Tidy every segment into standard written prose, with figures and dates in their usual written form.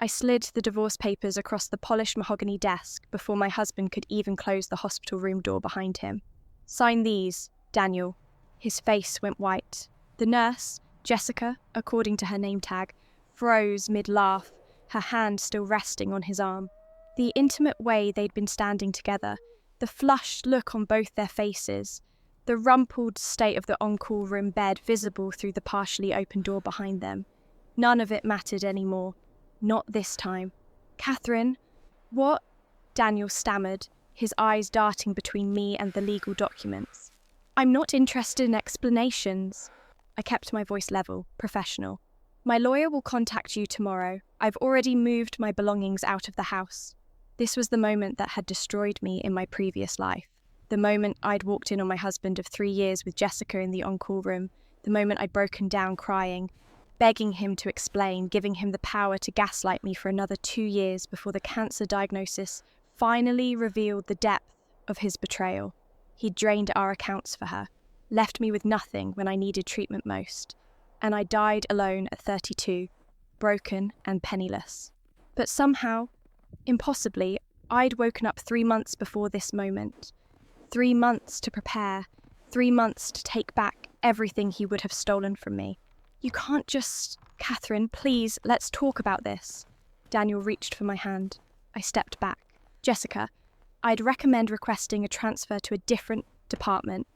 I slid the divorce papers across the polished mahogany desk before my husband could even close the hospital room door behind him. "Sign these, Daniel." His face went white. The nurse, Jessica, according to her name tag, froze mid-laugh, her hand still resting on his arm. The intimate way they'd been standing together, the flushed look on both their faces, the rumpled state of the on-call room bed visible through the partially open door behind them. None of it mattered anymore. Not this time. "Catherine, what?" Daniel stammered, his eyes darting between me and the legal documents. "I'm not interested in explanations." I kept my voice level, professional. "My lawyer will contact you tomorrow. I've already moved my belongings out of the house." This was the moment that had destroyed me in my previous life. The moment I'd walked in on my husband of 3 years with Jessica in the on-call room. The moment I'd broken down crying, begging him to explain, giving him the power to gaslight me for another 2 years before the cancer diagnosis finally revealed the depth of his betrayal. He'd drained our accounts for her, left me with nothing when I needed treatment most, and I died alone at 32, broken and penniless. But somehow, impossibly, I'd woken up 3 months before this moment. 3 months to prepare, 3 months to take back everything he would have stolen from me. "You can't just... Catherine, please, let's talk about this." Daniel reached for my hand. I stepped back. "Jessica, I'd recommend requesting a transfer to a different department.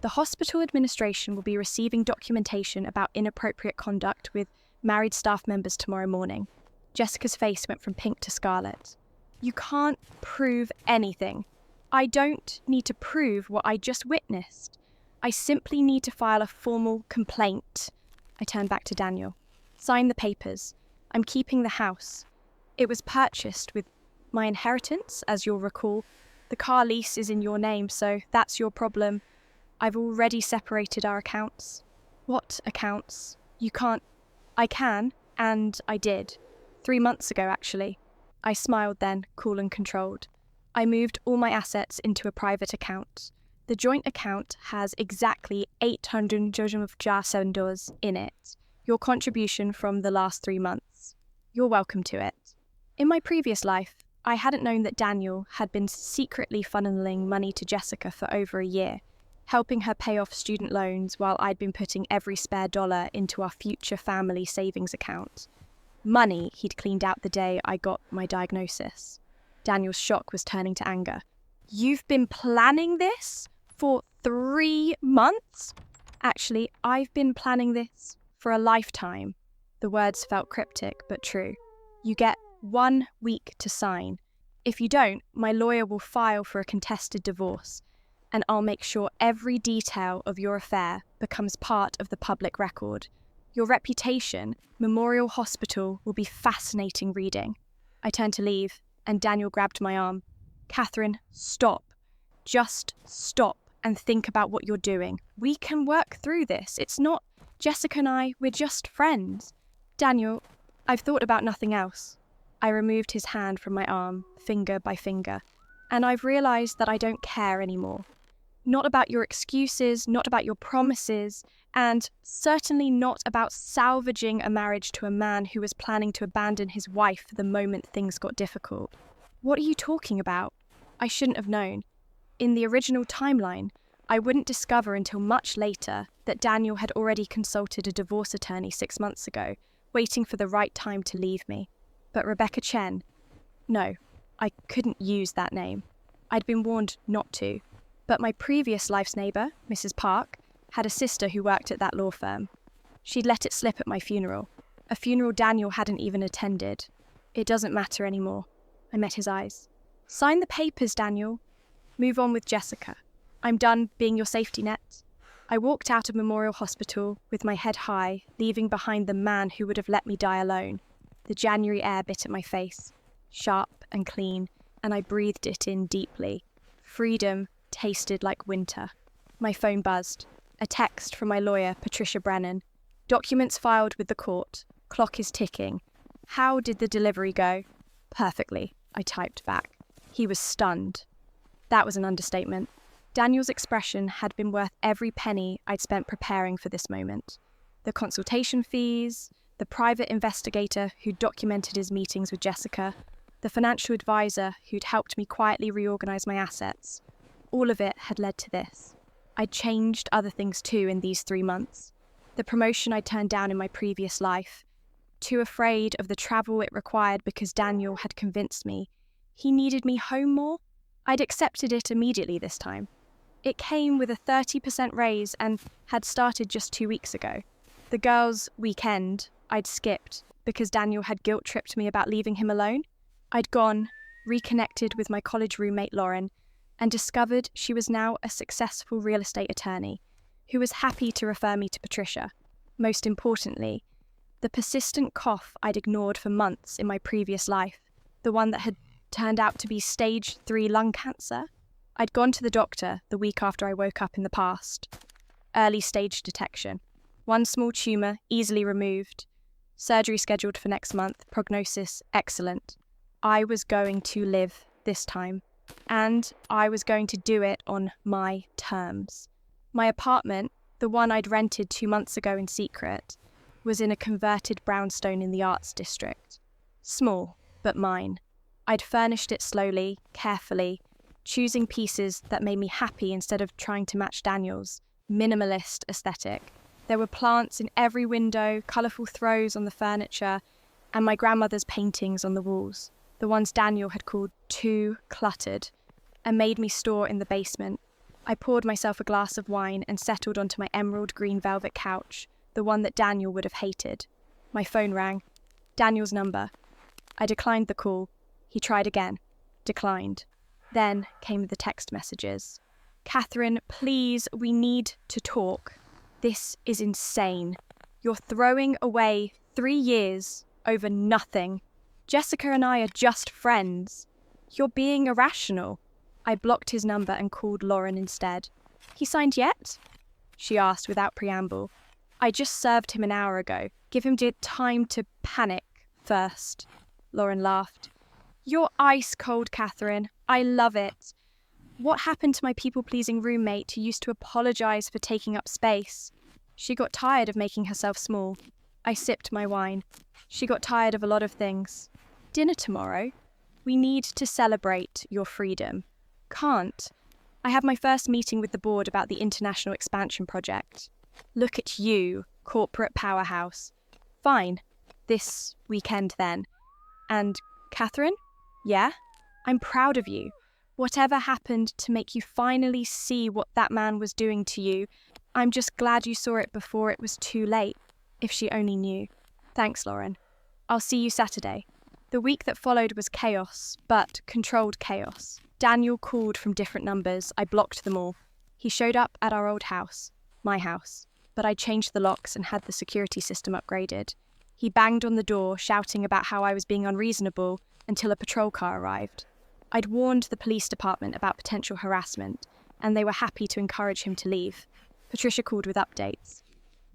The hospital administration will be receiving documentation about inappropriate conduct with married staff members tomorrow morning." Jessica's face went from pink to scarlet. "You can't prove anything. I don't need to prove what I just witnessed. I simply need to file a formal complaint." I turned back to Daniel. "Sign the papers. I'm keeping the house. It was purchased with my inheritance, as you'll recall. The car lease is in your name, so that's your problem. I've already separated our accounts." "What accounts? You can't..." "I can, and I did. 3 months ago, actually." I smiled then, cool and controlled. "I moved all my assets into a private account. The joint account has exactly $800 in it. Your contribution from the last 3 months. You're welcome to it." In my previous life, I hadn't known that Daniel had been secretly funneling money to Jessica for over a year, helping her pay off student loans while I'd been putting every spare dollar into our future family savings account. Money he'd cleaned out the day I got my diagnosis. Daniel's shock was turning to anger. "You've been planning this for 3 months?" "Actually, I've been planning this for a lifetime." The words felt cryptic, but true. "You get 1 week to sign. If you don't, my lawyer will file for a contested divorce, and I'll make sure every detail of your affair becomes part of the public record. Your reputation, Memorial Hospital, will be fascinating reading." I turned to leave, and Daniel grabbed my arm. "Catherine, stop. Just stop and think about what you're doing. We can work through this. It's not... Jessica and I, we're just friends." "Daniel, I've thought about nothing else." I removed his hand from my arm, finger by finger, and I've realised that I don't care anymore. Not about your excuses, not about your promises, and certainly not about salvaging a marriage to a man who was planning to abandon his wife the moment things got difficult. "What are you talking about?" I shouldn't have known. In the original timeline, I wouldn't discover until much later that Daniel had already consulted a divorce attorney 6 months ago, waiting for the right time to leave me. But Rebecca Chen? No, I couldn't use that name. I'd been warned not to. But my previous life's neighbour, Mrs. Park, had a sister who worked at that law firm. She'd let it slip at my funeral, a funeral Daniel hadn't even attended. "It doesn't matter anymore." I met his eyes. "Sign the papers, Daniel. Move on with Jessica. I'm done being your safety net." I walked out of Memorial Hospital with my head high, leaving behind the man who would have let me die alone. The January air bit at my face, sharp and clean, and I breathed it in deeply. Freedom tasted like winter. My phone buzzed. A text from my lawyer, Patricia Brennan. "Documents filed with the court. Clock is ticking. How did the delivery go?" "Perfectly," I typed back. He was stunned. That was an understatement. Daniel's expression had been worth every penny I'd spent preparing for this moment. The consultation fees, the private investigator who documented his meetings with Jessica, the financial advisor who'd helped me quietly reorganize my assets. All of it had led to this. I'd changed other things too in these 3 months. The promotion I'd turned down in my previous life, too afraid of the travel it required because Daniel had convinced me he needed me home more. I'd accepted it immediately this time. It came with a 30% raise and had started just 2 weeks ago. The girls' weekend I'd skipped because Daniel had guilt-tripped me about leaving him alone. I'd gone, reconnected with my college roommate Lauren, and discovered she was now a successful real estate attorney who was happy to refer me to Patricia. Most importantly, the persistent cough I'd ignored for months in my previous life, the one that had turned out to be stage 3 lung cancer. I'd gone to the doctor the week after I woke up in the past. Early stage detection. 1 small tumour, easily removed. Surgery scheduled for next month. Prognosis excellent. I was going to live this time, and I was going to do it on my terms. My apartment, the one I'd rented 2 months ago in secret, was in a converted brownstone in the Arts District. Small, but mine. I'd furnished it slowly, carefully, choosing pieces that made me happy instead of trying to match Daniel's minimalist aesthetic. There were plants in every window, colourful throws on the furniture, and my grandmother's paintings on the walls, the ones Daniel had called too cluttered and made me store in the basement. I poured myself a glass of wine and settled onto my emerald green velvet couch, the one that Daniel would have hated. My phone rang. Daniel's number. I declined the call. He tried again. Declined. Then came the text messages. "Catherine, please, we need to talk. This is insane. You're throwing away 3 years over nothing. Jessica and I are just friends. You're being irrational." I blocked his number and called Lauren instead. "He signed yet?" she asked without preamble. "I just served him an hour ago. Give him time to panic first." Lauren laughed. "You're ice cold, Catherine. I love it. What happened to my people-pleasing roommate who used to apologise for taking up space? She got tired of making herself small." I sipped my wine. "She got tired of a lot of things. Dinner tomorrow? We need to celebrate your freedom." "Can't. I have my first meeting with the board about the international expansion project." "Look at you, corporate powerhouse." "Fine. This weekend then." "And Catherine?" "Yeah? I'm proud of you. Whatever happened to make you finally see what that man was doing to you, I'm just glad you saw it before it was too late. If she only knew." "Thanks, Lauren. I'll see you Saturday." The week that followed was chaos, but controlled chaos. Daniel called from different numbers. I blocked them all. He showed up at our old house, my house, but I changed the locks and had the security system upgraded. He banged on the door, shouting about how I was being unreasonable until a patrol car arrived. I'd warned the police department about potential harassment, and they were happy to encourage him to leave. Patricia called with updates.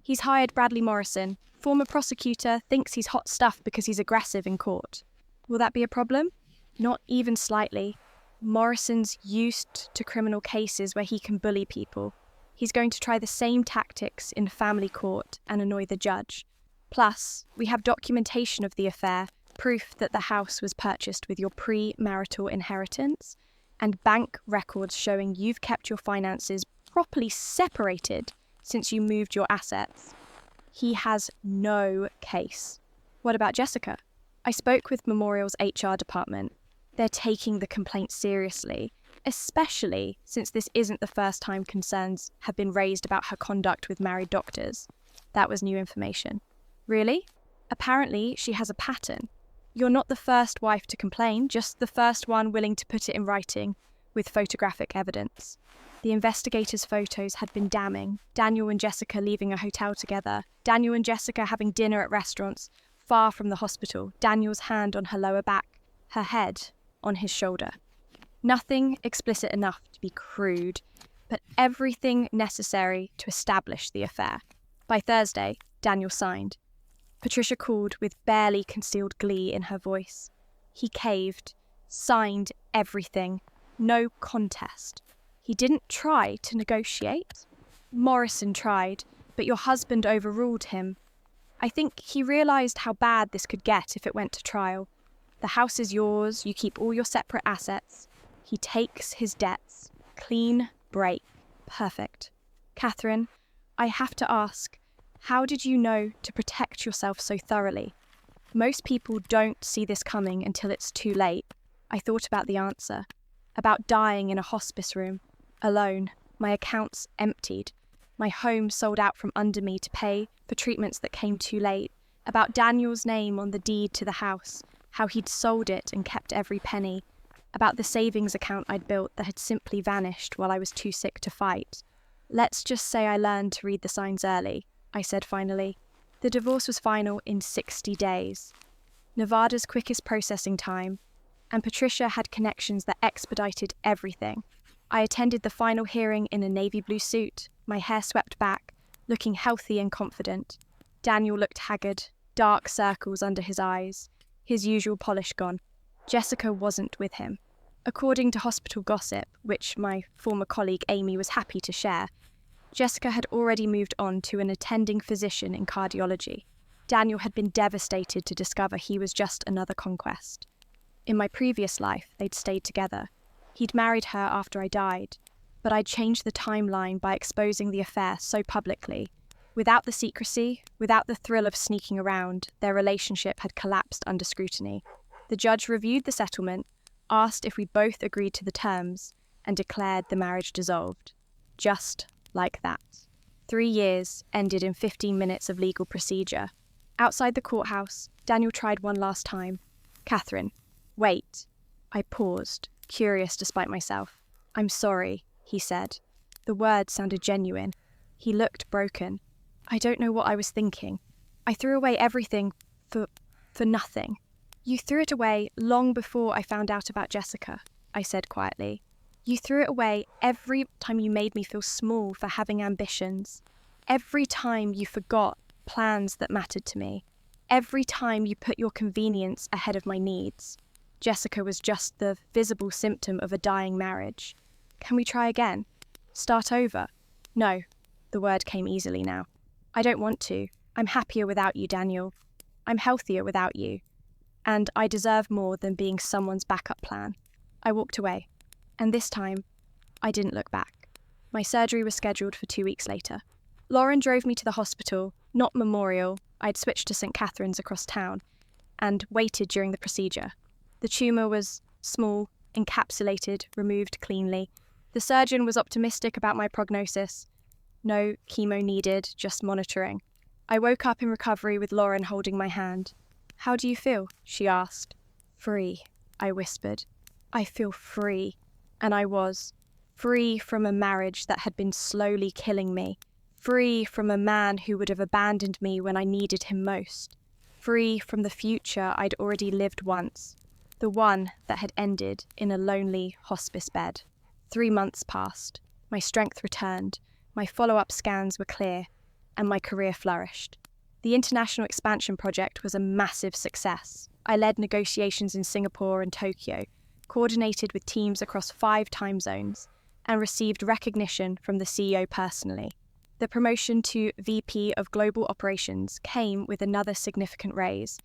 "He's hired Bradley Morrison. Former prosecutor thinks he's hot stuff because he's aggressive in court." "Will that be a problem?" "Not even slightly. Morrison's used to criminal cases where he can bully people. He's going to try the same tactics in family court and annoy the judge. Plus, we have documentation of the affair, proof that the house was purchased with your pre-marital inheritance, and bank records showing you've kept your finances properly separated since you moved your assets. He has no case." "What about Jessica?" "I spoke with Memorial's HR department. They're taking the complaint seriously, especially since this isn't the first time concerns have been raised about her conduct with married doctors." That was new information. "Really? Apparently she has a pattern. You're not the first wife to complain, just the first one willing to put it in writing, with photographic evidence." The investigators' photos had been damning. Daniel and Jessica leaving a hotel together. Daniel and Jessica having dinner at restaurants far from the hospital. Daniel's hand on her lower back, her head on his shoulder. Nothing explicit enough to be crude, but everything necessary to establish the affair. By Thursday, Daniel signed. Patricia called with barely concealed glee in her voice. He caved, signed everything. No contest. He didn't try to negotiate. Morrison tried, but your husband overruled him. I think he realised how bad this could get if it went to trial. The house is yours, you keep all your separate assets. He takes his debts. Clean break. Perfect. Catherine, I have to ask, how did you know to protect yourself so thoroughly? Most people don't see this coming until it's too late. I thought about the answer. About dying in a hospice room, alone, my accounts emptied, my home sold out from under me to pay for treatments that came too late, about Daniel's name on the deed to the house, how he'd sold it and kept every penny, about the savings account I'd built that had simply vanished while I was too sick to fight. Let's just say I learned to read the signs early, I said finally. The divorce was final in 60 days. Nevada's quickest processing time, and Patricia had connections that expedited everything. I attended the final hearing in a navy blue suit, my hair swept back, looking healthy and confident. Daniel looked haggard, dark circles under his eyes, his usual polish gone. Jessica wasn't with him. According to hospital gossip, which my former colleague Amy was happy to share, Jessica had already moved on to an attending physician in cardiology. Daniel had been devastated to discover he was just another conquest. In my previous life, they'd stayed together. He'd married her after I died, but I'd changed the timeline by exposing the affair so publicly. Without the secrecy, without the thrill of sneaking around, their relationship had collapsed under scrutiny. The judge reviewed the settlement, asked if we both agreed to the terms, and declared the marriage dissolved. Just like that. 3 years ended in 15 minutes of legal procedure. Outside the courthouse, Daniel tried one last time. Catherine, wait. I paused, curious despite myself. I'm sorry, he said. The words sounded genuine. He looked broken. I don't know what I was thinking. I threw away everything for nothing. You threw it away long before I found out about Jessica, I said quietly. You threw it away every time you made me feel small for having ambitions. Every time you forgot plans that mattered to me. Every time you put your convenience ahead of my needs. Jessica was just the visible symptom of a dying marriage. Can we try again? Start over? No. The word came easily now. I don't want to. I'm happier without you, Daniel. I'm healthier without you. And I deserve more than being someone's backup plan. I walked away. And this time, I didn't look back. My surgery was scheduled for 2 weeks later. Lauren drove me to the hospital, not Memorial. I'd switched to St. Catherine's across town, and waited during the procedure. The tumour was small, encapsulated, removed cleanly. The surgeon was optimistic about my prognosis. No chemo needed, just monitoring. I woke up in recovery with Lauren holding my hand. How do you feel? She asked. Free, I whispered. I feel free. And I was. Free from a marriage that had been slowly killing me. Free from a man who would have abandoned me when I needed him most. Free from the future I'd already lived once. The one that had ended in a lonely hospice bed. 3 months passed. My strength returned. My follow-up scans were clear. And my career flourished. The international expansion project was a massive success. I led negotiations in Singapore and Tokyo, coordinated with teams across 5 time zones, and received recognition from the CEO personally. The promotion to VP of Global Operations came with another significant raise,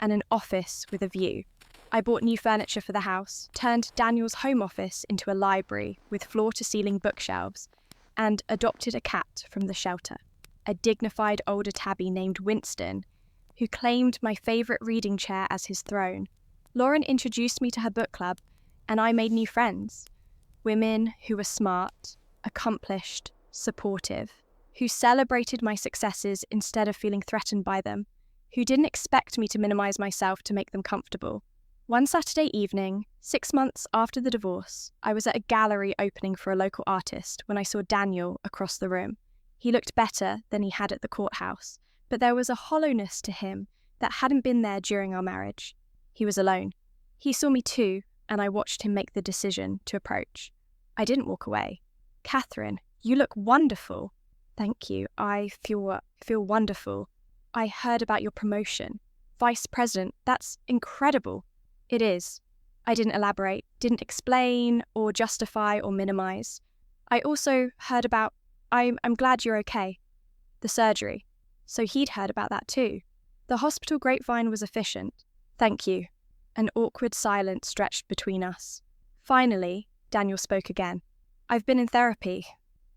and an office with a view. I bought new furniture for the house, turned Daniel's home office into a library with floor-to-ceiling bookshelves, and adopted a cat from the shelter, a dignified older tabby named Winston, who claimed my favourite reading chair as his throne. Lauren introduced me to her book club, and I made new friends. Women who were smart, accomplished, supportive, who celebrated my successes instead of feeling threatened by them, who didn't expect me to minimise myself to make them comfortable. One Saturday evening, 6 months after the divorce, I was at a gallery opening for a local artist when I saw Daniel across the room. He looked better than he had at the courthouse, but there was a hollowness to him that hadn't been there during our marriage. He was alone. He saw me too, and I watched him make the decision to approach. I didn't walk away. Catherine, you look wonderful. Thank you. I feel wonderful. I heard about your promotion. Vice President, that's incredible. It is. I didn't elaborate, didn't explain or justify or minimize. I also heard about, I'm glad you're okay. The surgery. So he'd heard about that too. The hospital grapevine was efficient. Thank you. An awkward silence stretched between us. Finally, Daniel spoke again. I've been in therapy,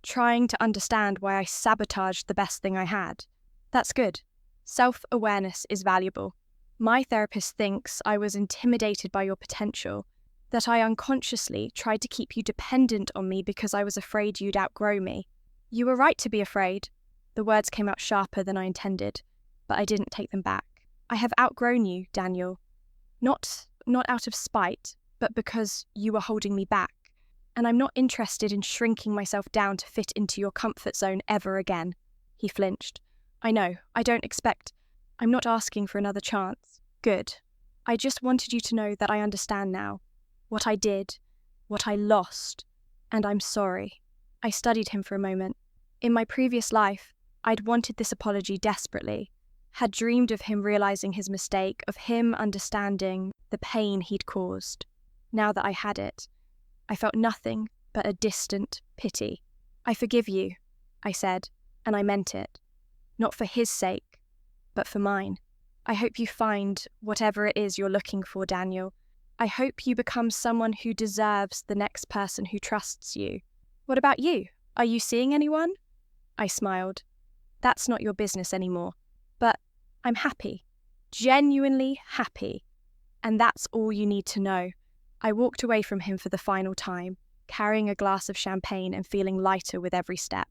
trying to understand why I sabotaged the best thing I had. That's good. Self-awareness is valuable. My therapist thinks I was intimidated by your potential, that I unconsciously tried to keep you dependent on me because I was afraid you'd outgrow me. You were right to be afraid. The words came out sharper than I intended, but I didn't take them back. I have outgrown you, Daniel. Not out of spite, but because you were holding me back. And I'm not interested in shrinking myself down to fit into your comfort zone ever again. He flinched. I know, I'm not asking for another chance. Good. I just wanted you to know that I understand now. What I did, what I lost, and I'm sorry. I studied him for a moment. In my previous life, I'd wanted this apology desperately, had dreamed of him realizing his mistake, of him understanding the pain he'd caused. Now that I had it, I felt nothing but a distant pity. I forgive you, I said, and I meant it. Not for his sake, but for mine. I hope you find whatever it is you're looking for, Daniel. I hope you become someone who deserves the next person who trusts you. What about you? Are you seeing anyone? I smiled. That's not your business anymore. But I'm happy. Genuinely happy. And that's all you need to know. I walked away from him for the final time, carrying a glass of champagne and feeling lighter with every step.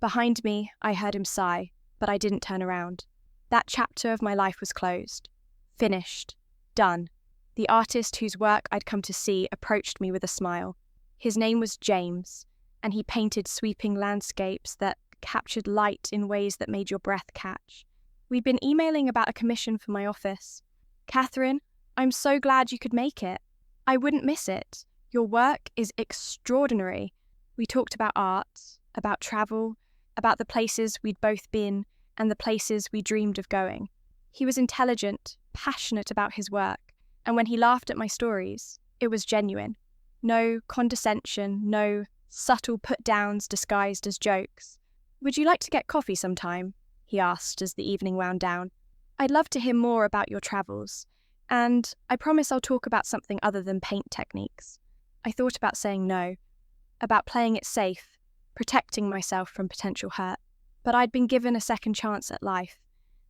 Behind me, I heard him sigh, but I didn't turn around. That chapter of my life was closed. Finished. Done. The artist whose work I'd come to see approached me with a smile. His name was James, and he painted sweeping landscapes that captured light in ways that made your breath catch. We'd been emailing about a commission for my office. Catherine, I'm so glad you could make it. I wouldn't miss it. Your work is extraordinary. We talked about art, about travel, about the places we'd both been and the places we dreamed of going. He was intelligent, passionate about his work, and when he laughed at my stories, it was genuine. No condescension, no subtle put-downs disguised as jokes. Would you like to get coffee sometime? He asked as the evening wound down. I'd love to hear more about your travels, and I promise I'll talk about something other than paint techniques. I thought about saying no, about playing it safe, protecting myself from potential hurt. But I'd been given a second chance at life,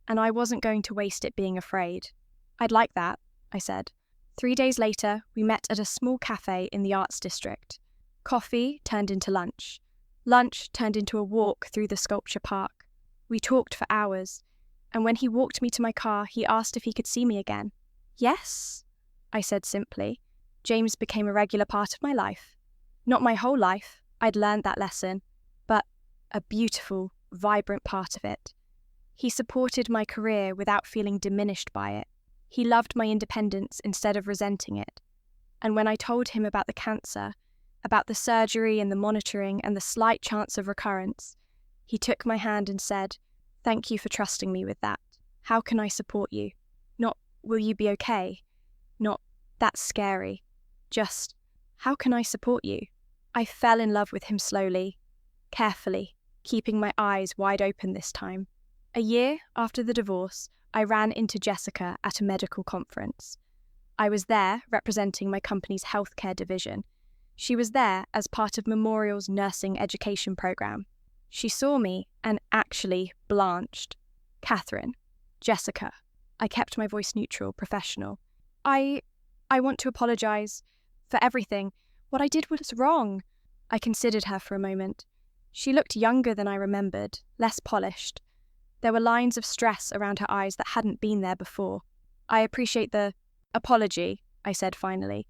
and I wasn't going to waste it being afraid. I'd like that, I said. 3 days later, we met at a small cafe in the Arts District. Coffee turned into lunch. Lunch turned into a walk through the sculpture park. We talked for hours, and when he walked me to my car, he asked if he could see me again. Yes, I said simply. James became a regular part of my life. Not my whole life, I'd learned that lesson, but a beautiful, vibrant part of it. He supported my career without feeling diminished by it. He loved my independence instead of resenting it. And when I told him about the cancer, about the surgery and the monitoring and the slight chance of recurrence, he took my hand and said, "Thank you for trusting me with that. How can I support you? Not, will you be okay? Not, that's scary. Just, how can I support you?" I fell in love with him slowly, carefully, keeping my eyes wide open this time. A year after the divorce, I ran into Jessica at a medical conference. I was there representing my company's healthcare division. She was there as part of Memorial's nursing education program. She saw me and actually blanched. Catherine, Jessica. I kept my voice neutral, professional. I want to apologize for everything. What I did was wrong. I considered her for a moment. She looked younger than I remembered, less polished. There were lines of stress around her eyes that hadn't been there before. I appreciate the apology, I said finally,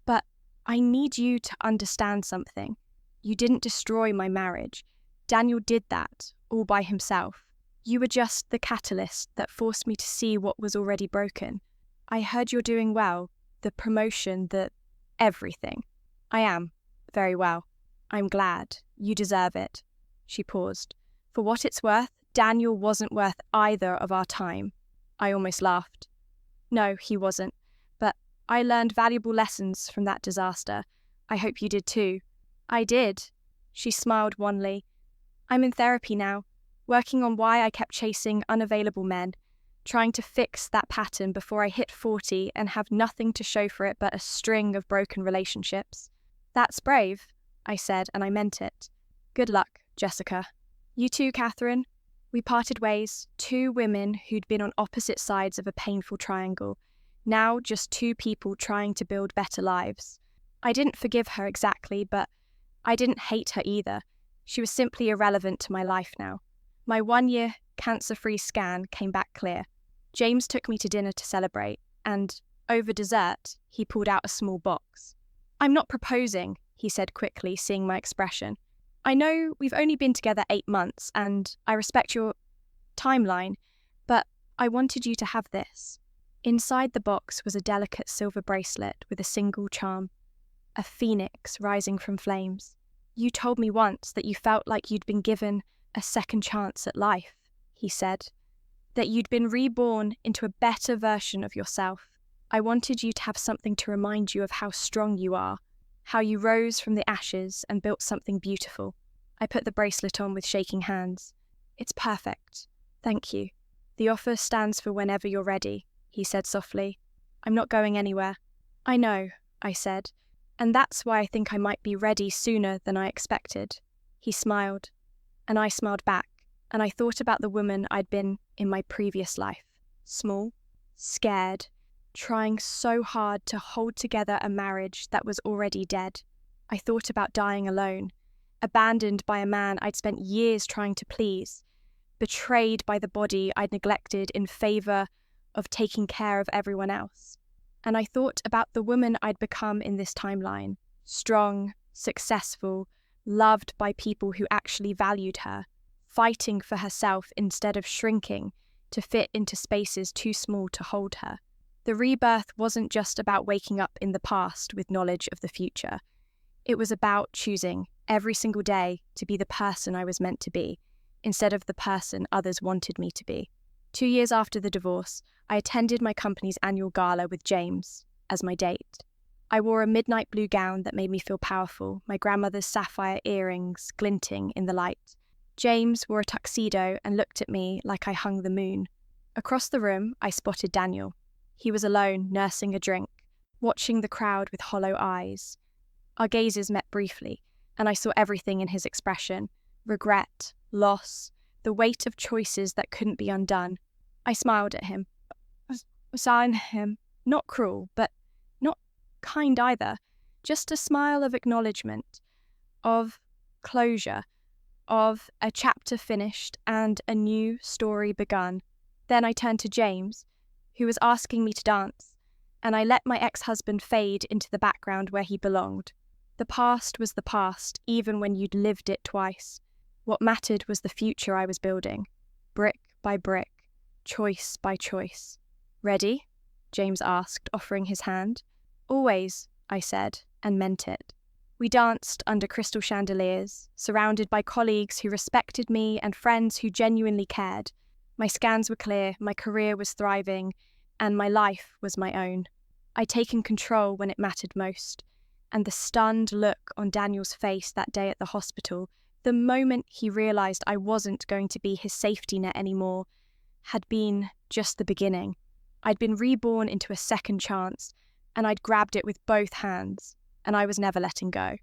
but I need you to understand something. You didn't destroy my marriage. Daniel did that, all by himself. You were just the catalyst that forced me to see what was already broken. I heard you're doing well, the promotion, the everything. I am, very well. I'm glad. You deserve it. She paused. For what it's worth, Daniel wasn't worth either of our time. I almost laughed. No, he wasn't. But I learned valuable lessons from that disaster. I hope you did too. I did. She smiled wanly. I'm in therapy now. working on why I kept chasing unavailable men, trying to fix that pattern before I hit 40 and have nothing to show for it but a string of broken relationships. That's brave, I said, and I meant it. Good luck, Jessica. You too, Catherine. We parted ways, two women who'd been on opposite sides of a painful triangle, now just two people trying to build better lives. I didn't forgive her exactly, but I didn't hate her either. She was simply irrelevant to my life now. My 1-year cancer-free scan came back clear. James took me to dinner to celebrate, and over dessert, he pulled out a small box. I'm not proposing, he said quickly, seeing my expression. I know we've only been together 8 months, and I respect your timeline, but I wanted you to have this. Inside the box was a delicate silver bracelet with a single charm, a phoenix rising from flames. You told me once that you felt like you'd been given a second chance at life, he said, that you'd been reborn into a better version of yourself. I wanted you to have something to remind you of how strong you are, how you rose from the ashes and built something beautiful. I put the bracelet on with shaking hands. It's perfect. Thank you. The offer stands for whenever you're ready, he said softly. I'm not going anywhere. I know, I said, and that's why I think I might be ready sooner than I expected. He smiled, and I smiled back, and I thought about the woman I'd been in my previous life. Small, scared, trying so hard to hold together a marriage that was already dead. I thought about dying alone, abandoned by a man I'd spent years trying to please, betrayed by the body I'd neglected in favour of taking care of everyone else. And I thought about the woman I'd become in this timeline, strong, successful, loved by people who actually valued her, fighting for herself instead of shrinking to fit into spaces too small to hold her. The rebirth wasn't just about waking up in the past with knowledge of the future. It was about choosing every single day to be the person I was meant to be, instead of the person others wanted me to be. 2 years after the divorce, I attended my company's annual gala with James as my date. I wore a midnight blue gown that made me feel powerful, my grandmother's sapphire earrings glinting in the light. James wore a tuxedo and looked at me like I hung the moon. Across the room, I spotted Daniel. He was alone, nursing a drink, watching the crowd with hollow eyes. Our gazes met briefly, and I saw everything in his expression: regret, loss, the weight of choices that couldn't be undone. I smiled at him. Saw in him, not cruel, but not kind either, just a smile of acknowledgement, of closure, of a chapter finished and a new story begun. Then I turned to James, who was asking me to dance, and I let my ex-husband fade into the background where he belonged. The past was the past, even when you'd lived it twice. What mattered was the future I was building, brick by brick, choice by choice. Ready? James asked, offering his hand. Always, I said, and meant it. We danced under crystal chandeliers, surrounded by colleagues who respected me and friends who genuinely cared. My scans were clear, my career was thriving, and my life was my own. I'd taken control when it mattered most, and the stunned look on Daniel's face that day at the hospital, the moment he realised I wasn't going to be his safety net anymore, had been just the beginning. I'd been reborn into a second chance, and I'd grabbed it with both hands, and I was never letting go.